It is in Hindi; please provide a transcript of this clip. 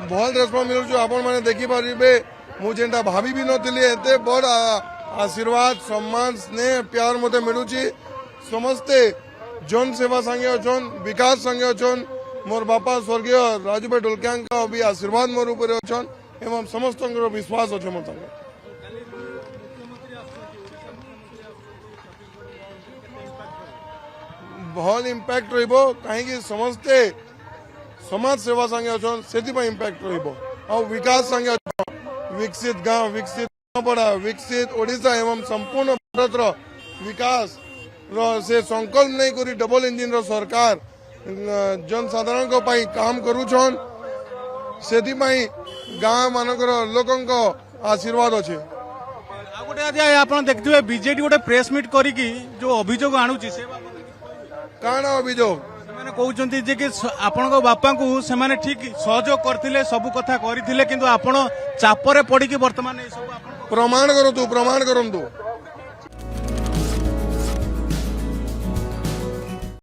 भल रेस्पॉन्स मिलुछु आपण माने देखि परिबे मु जेंटा भाभी भी नथिली एते बड़ आशीर्वाद सम्मान स्नेह प्यार मते मिलुची समस्ते जन सेवा संगे अछन विकास संगे अछन मोर बापा स्वर्गीय राजूभाई ढोलकिया का भी आशीर्वाद मोर ऊपर अछन एवं समस्त विश्वास अच्छे मोर संगे भल इम्पैक्ट रहिबो कहीं समस्ते समाज सेवा संगे अछन सेति इम्पैक्ट रहिबो और विकास संगे विकसित गांव विकसित पड़ा विकसित ओडिशा एवं संपूर्ण भारत रो विकास रो से संकल्प नहीं करी डबल इंजिन रो सरकार जनसाधारण को पाई काम करूछन सेति गांव मानकर लोकन को आशीर्वाद अच्छे गोटे आज आप देखते बीजेडी गोटे प्रेस मीट करी जो अभियोग आणुची से काण अभियोग ସେମାନେ କହୁଛନ୍ତି ଯେ କି ଆପଣଙ୍କ ବାପାଙ୍କୁ ସେମାନେ ଠିକ ସହଯୋଗ କରିଥିଲେ ସବୁ କଥା କରିଥିଲେ କିନ୍ତୁ ଆପଣ ଚାପରେ ପଡିକି ବର୍ତ୍ତମାନ ଏ ସବୁ प्रमाण करतु